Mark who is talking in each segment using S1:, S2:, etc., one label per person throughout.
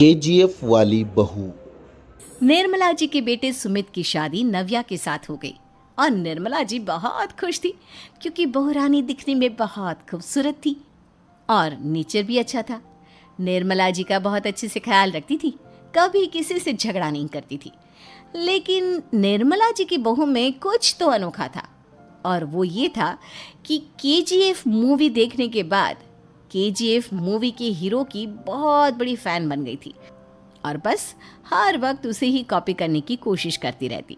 S1: KGF वाली बहू।
S2: निर्मला जी के बेटे सुमित की शादी नव्या के साथ हो गई और निर्मला जी बहुत खुश थी क्योंकि बहू रानी दिखने में बहुत खूबसूरत थी और नेचर भी अच्छा था। निर्मला जी का बहुत अच्छे से ख्याल रखती थी, कभी किसी से झगड़ा नहीं करती थी। लेकिन निर्मला जी की बहू में कुछ तो अनोखा था और वो ये था कि केजीएफ मूवी देखने के बाद केजीएफ मूवी के हीरो की बहुत बड़ी फ़ैन बन गई थी और बस हर वक्त उसे ही कॉपी करने की कोशिश करती रहती।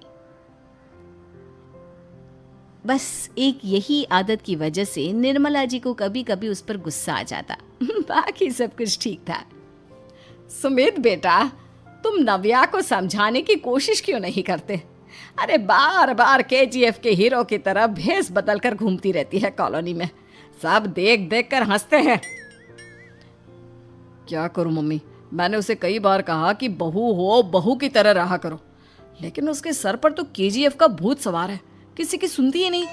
S2: बस एक यही आदत की वजह से निर्मला जी को कभी कभी उस पर गुस्सा आ जाता। बाकी सब कुछ ठीक था।
S3: सुमित बेटा, तुम नव्या को समझाने की कोशिश क्यों नहीं करते? अरे बार बार केजीएफ के हीरो की तरह भेस बदल कर घूमती रहती है कॉलोनी में। सब देख देख कर हंसते हैं। क्या करूं मम्मी, मैंने उसे कई बार कहा कि बहू हो, बहू की तरह रहा करो, लेकिन उसके सर पर तो केजीएफ का भूत सवार है, किसी की सुनती ही नहीं।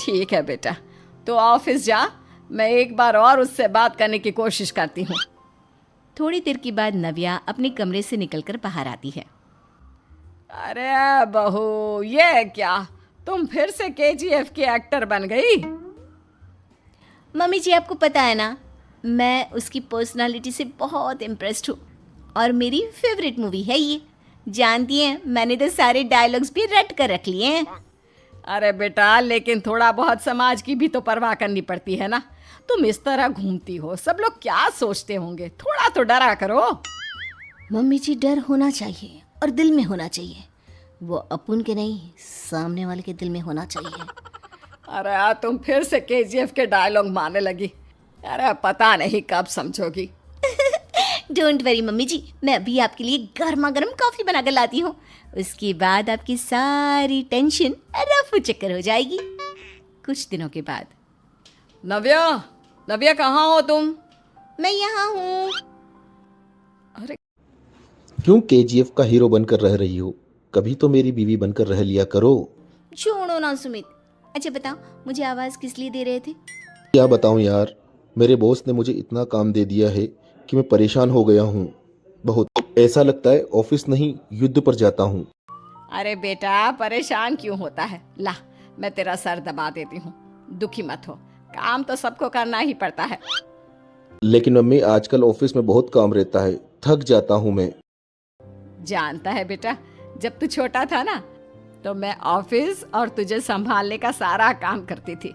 S3: ठीक है बेटा, तो ऑफिस जा, मैं एक बार और उससे बात करने की कोशिश करती हूँ।
S2: थोड़ी देर के बाद नव्या अपने कमरे से निकलकर बाहर आती है।
S3: अरे बहू, ये क्या, तुम फिर से केजीएफ की एक्टर बन गई?
S2: मम्मी जी, आपको पता है ना, मैं उसकी पर्सनालिटी से बहुत इम्प्रेस्ड हूँ और मेरी फेवरेट मूवी है ये। जानती हैं, मैंने तो सारे डायलॉग्स भी रट कर रख लिए हैं।
S3: अरे बेटा, लेकिन थोड़ा बहुत समाज की भी तो परवाह करनी पड़ती है ना। तुम इस तरह घूमती हो, सब लोग क्या सोचते होंगे, थोड़ा तो डरा करो।
S2: मम्मी जी, डर होना चाहिए और दिल में होना चाहिए। वो अपुन के नहीं, सामने वाले के दिल में होना चाहिए।
S3: अरे तुम फिर से केजीएफ के डायलॉग मारने लगी। अरे पता नहीं कब समझोगी।
S2: डोंट वरी मम्मी जी, मैं अभी आपके लिए गर्मा गर्म कॉफ़ी बना कर लाती हूँ। उसके बाद आपकी सारी टेंशन रफू चक्कर हो जाएगी। कुछ दिनों के बाद।
S3: नव्या, नव्या कहाँ हो तुम?
S2: मैं यहाँ हूँ।
S3: अरे
S1: क्यों केजीएफ का हीरो बनकर रह रही हो? कभी तो मेरी बीवी बनकर रह लिया करो।
S2: छोड़ो ना सुमित। अच्छा बताओ, मुझे आवाज़ किस लिए दे रहे थे?
S1: क्या बताऊं यार, मेरे बॉस ने मुझे इतना काम दे दिया है कि मैं परेशान हो गया हूँ बहुत। ऐसा लगता है ऑफिस नहीं, युद्ध पर जाता हूँ।
S3: अरे बेटा, परेशान क्यों होता है? ला, मैं तेरा सर दबा देती हूँ, दुखी मत हो। काम तो सबको करना ही पड़ता है।
S1: लेकिन मम्मी, आजकल ऑफिस में बहुत काम रहता है, थक जाता हूँ मैं।
S3: जानता है बेटा, जब तू छोटा था ना, तो मैं ऑफिस और तुझे संभालने का सारा काम करती थी,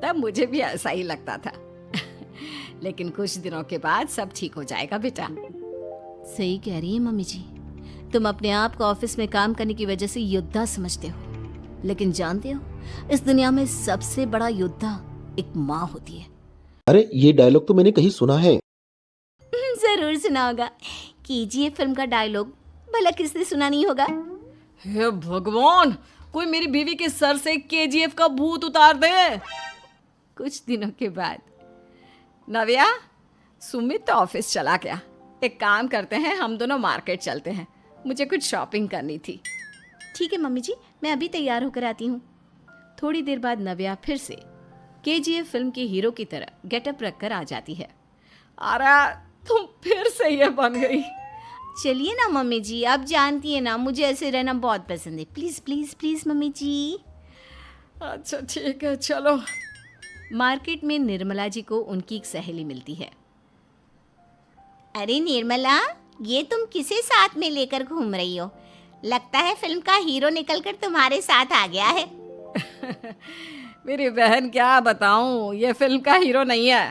S3: तब मुझे भी ऐसा ही लगता था। लेकिन कुछ दिनों के बाद सब ठीक हो जाएगा बेटा।
S2: सही कह रही है मम्मी जी। तुम अपने आप को ऑफिस में काम करने की वजह से योद्धा समझते हो, लेकिन जानते हो, इस दुनिया में सबसे बड़ा योद्धा एक माँ होती है।
S1: अरे ये डायलॉग तो मैंने कहीं सुना है।
S2: जरूर सुना होगा। केजीएफ फिल्म का डायलॉग भला किसने सुना नहीं होगा?
S3: हे भगवान, कोई मेरी बीवी के सर से केजीएफ का भूत उतार दे। कुछ दिनों के बाद। नव्या, सुमित तो ऑफिस चला गया। एक काम करते हैं, हम दोनों मार्केट चलते हैं, मुझे कुछ शॉपिंग करनी थी।
S2: ठीक है मम्मी जी, मैं अभी तैयार होकर आती हूँ। थोड़ी देर बाद नव्या फिर से केजीएफ फिल्म के हीरो की तरह गेटअप रखकर आ जाती है।
S3: अरे तुम फिर से ये बन गई।
S2: चलिए ना मम्मी जी, आप जानती है ना, मुझे ऐसे रहना बहुत पसंद है। प्लीज़ प्लीज़ प्लीज़ मम्मी जी।
S3: अच्छा ठीक है, चलो।
S2: मार्केट में निर्मला जी को उनकी एक सहेली मिलती है। अरे निर्मला, ये तुम किसे साथ में लेकर घूम रही हो? लगता है फिल्म का हीरो निकलकर तुम्हारे साथ आ गया है।
S3: मेरी बहन, क्या बताऊं, ये फिल्म का हीरो नहीं है।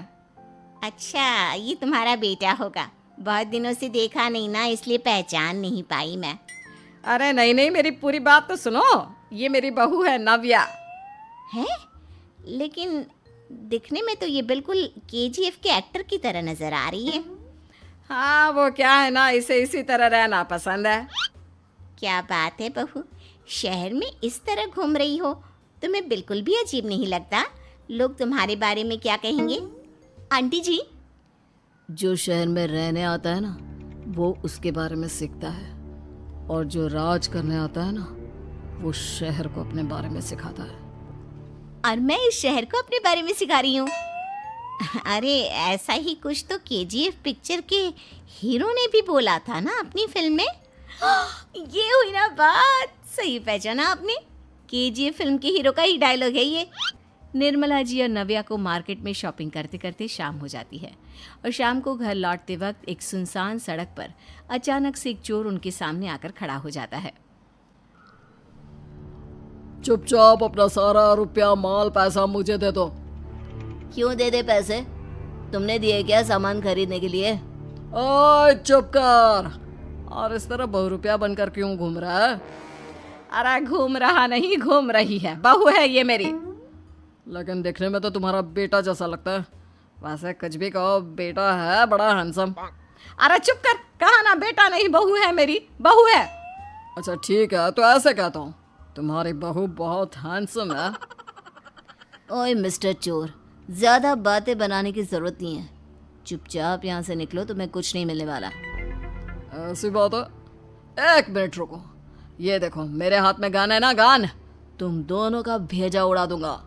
S2: अच्छा, ये तुम्हारा बेटा होगा। बहुत दिनों से देखा नहीं ना, इसलिए पहचान नहीं पाई मैं।
S3: अरे नहीं नहीं, मेरी पूरी बात तो सुनो। ये मेरी बहू है नव्या।
S2: है? लेकिन दिखने में तो ये बिल्कुल केजीएफ के एक्टर की तरह नजर आ रही है।
S3: हाँ, वो क्या है ना, इसे इसी तरह रहना पसंद है।
S2: क्या बात है बहू, शहर में इस तरह घूम रही हो, तुम्हें बिल्कुल भी अजीब नहीं लगता? लोग तुम्हारे बारे में क्या कहेंगे? आंटी जी,
S3: जो शहर में रहने आता है ना, वो उसके बारे में सीखता है, और जो राज करने आता है ना, वो शहर को अपने बारे में सिखाता है।
S2: और मैं इस शहर को अपने बारे में सिखा रही हूँ। अरे ऐसा ही कुछ तो केजीएफ पिक्चर के हीरो ने भी बोला था ना अपनी फिल्म में। ये हुई ना बात, सही पहचाना आपने। केजीएफ फिल्म के हीरो का ही डायलॉग है ये। निर्मला जी और नव्या को मार्केट में शॉपिंग करते करते शाम हो जाती है और शाम को घर लौटते वक्त एक सुनसान सड़क पर अचानक से एक चोर उनके सामने आकर खड़ा हो जाता है।
S3: चुपचाप अपना सारा रुपया माल पैसा मुझे दे दो।
S2: क्यों दे दे पैसे? तुमने दिए क्या सामान खरीदने के लिए?
S3: ओए चुप कर। और इस तरह बहुरुपया बनकर क्यों घूम रहा है? अरे घूम रहा नहीं, घूम रही है, बहू है ये मेरी। लेकिन देखने में तो तुम्हारा बेटा जैसा लगता है। वैसे कुछ भी कहो, बेटा है बड़ा हैंडसम। अरे चुप कर, कहा ना बेटा नहीं बहू है मेरी, बहू है। अच्छा ठीक है, तो ऐसे कहता हूँ, तुम्हारी बहू बहुत हैंडसम है।
S2: ओए मिस्टर चोर, ज्यादा बातें बनाने की जरूरत नहीं है। चुपचाप यहाँ से निकलो, तुम्हें कुछ नहीं मिलने वाला।
S3: ऐसी बात है? एक मिनट रुको, ये देखो मेरे हाथ में गन है ना, गन। तुम दोनों का भेजा उड़ा दूंगा।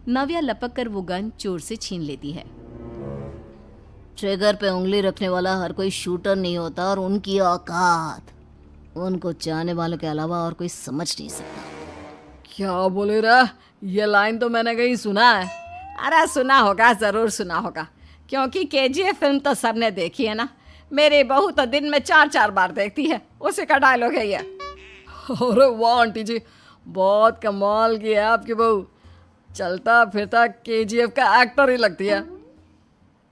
S2: नव्या लपक कर वो गन चोर से छीन लेती है। ट्रिगर पे उंगली रखने वाला हर कोई शूटर नहीं होता, और उनकी औकात उनको चाहने वालों के अलावा और कोई समझ नहीं सकता।
S3: क्या बोले रे? ये लाइन तो मैंने कहीं सुना है। अरे सुना होगा, जरूर सुना होगा, क्योंकि केजीएफ फिल्म तो सबने देखी है ना। मेरी बहू तो दिन में 4-4 बार देखती है, उसी का डायलॉग है ये। अरे वाह आंटी जी, बहुत कमाल की है आपकी बहू। चलता फिरता केजीएफ का एक्टर ही लगती है।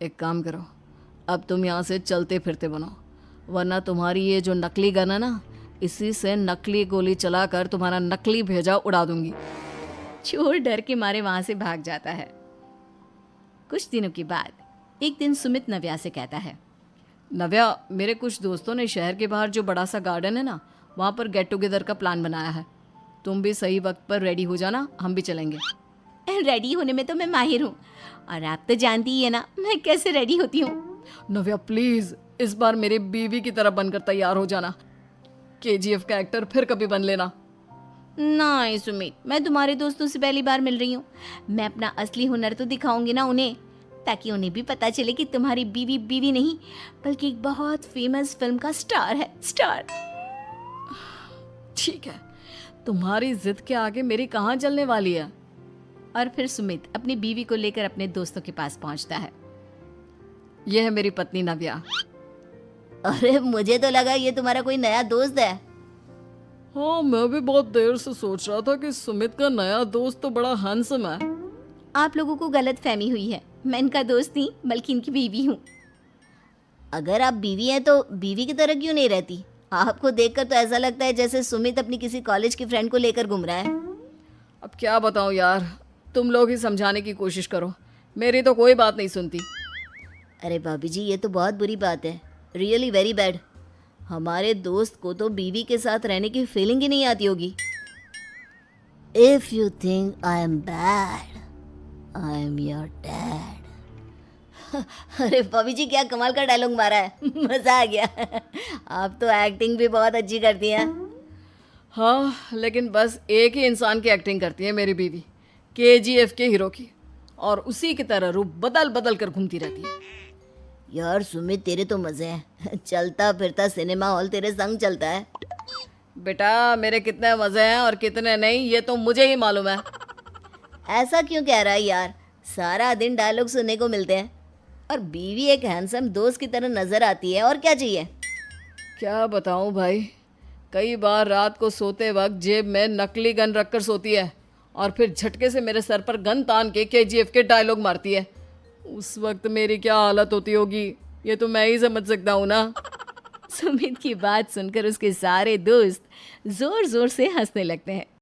S3: एक काम करो, अब तुम यहाँ से चलते फिरते बनो, वरना तुम्हारी ये जो नकली गन है ना, इसी से नकली गोली चलाकर तुम्हारा नकली भेजा उड़ा दूंगी।
S2: चोर डर के मारे वहां से भाग जाता है। कुछ दिनों के बाद एक दिन सुमित नव्या से कहता है,
S3: नव्या, मेरे कुछ दोस्तों ने शहर के बाहर जो बड़ा सा गार्डन है ना, वहाँ पर गेट टुगेदर का प्लान बनाया है। तुम भी सही वक्त पर रेडी हो जाना, हम भी चलेंगे।
S2: रेडी होने में तो मैं माहिर हूँ, और आप तो जानती ही है ना मैं कैसे रेडी होती हूँ।
S3: नव्या प्लीज, इस बार मेरी बीवी की तरह बनकर तैयार हो जाना। केजीएफ का एक्टर फिर कभी बन लेना।
S2: नहीं सुमित, मैं तुम्हारे दोस्तों से पहली बार मिल रही हूँ। मैं अपना असली हुनर तो दिखाऊंगी ना उन्हें, ताकि उन्हें भी पता चले कि तुम्हारी बीवी बीवी नहीं, बल्कि एक बहुत फेमस फिल्म का स्टार है, स्टार।
S3: ठीक है, तुम्हारी जिद के आगे मेरी कहाँ चलने वाली है।
S2: और फिर सुमित अपनी बीवी को लेकर अपने दोस्तों के पास पहुंचता है।
S3: यह है मेरी पत्नी नव्या।
S2: अरे मुझे तो लगा ये तुम्हारा कोई नया दोस्त है।
S3: हाँ, मैं भी बहुत देर से सोच रहा था कि सुमित का नया दोस्त तो बड़ा हैंडसम है।
S2: आप लोगों को गलत फहमी हुई है, मैं इनका दोस्त नहीं बल्कि इनकी बीवी हूँ। अगर आप बीवी हैं तो बीवी की तरह क्यों नहीं रहती? आपको देखकर तो ऐसा लगता है जैसे सुमित अपनी किसी कॉलेज की फ्रेंड को लेकर घूम रहा है।
S3: अब क्या बताऊँ यार, तुम लोग ही समझाने की कोशिश करो, मेरी तो कोई बात नहीं सुनती।
S2: अरे भाभी जी, ये तो बहुत बुरी बात है, रियली वेरी बैड। हमारे दोस्त को तो बीवी के साथ रहने की फीलिंग ही नहीं आती होगी। If you think I am bad, I am your dad. अरे भाभी जी, क्या कमाल का डायलॉग मारा है, मजा आ गया। आप तो एक्टिंग भी बहुत अच्छी करती हैं।
S3: हाँ, लेकिन बस एक ही इंसान की एक्टिंग करती है मेरी बीवी, केजीएफ के हीरो की, और उसी की तरह रूप बदल बदल कर घूमती रहती है।
S2: यार सुमित, तेरे तो मजे हैं, चलता फिरता सिनेमा हॉल तेरे संग चलता है।
S3: बेटा, मेरे कितने मजे हैं और कितने नहीं ये तो मुझे ही मालूम है।
S2: ऐसा क्यों कह रहा है यार, सारा दिन डायलॉग सुनने को मिलते हैं, और बीवी एक हैंडसम दोस्त की तरह नजर आती है, और क्या चाहिए।
S3: क्या बताऊं भाई, कई बार रात को सोते वक्त जेब में नकली गन रखकर सोती है और फिर झटके से मेरे सर पर गन तान के केजीएफ के डायलॉग मारती है। उस वक्त मेरी क्या हालत होती होगी ये तो मैं ही समझ सकता हूँ ना।
S2: सुमित की बात सुनकर उसके सारे दोस्त जोर जोर से हंसने लगते हैं।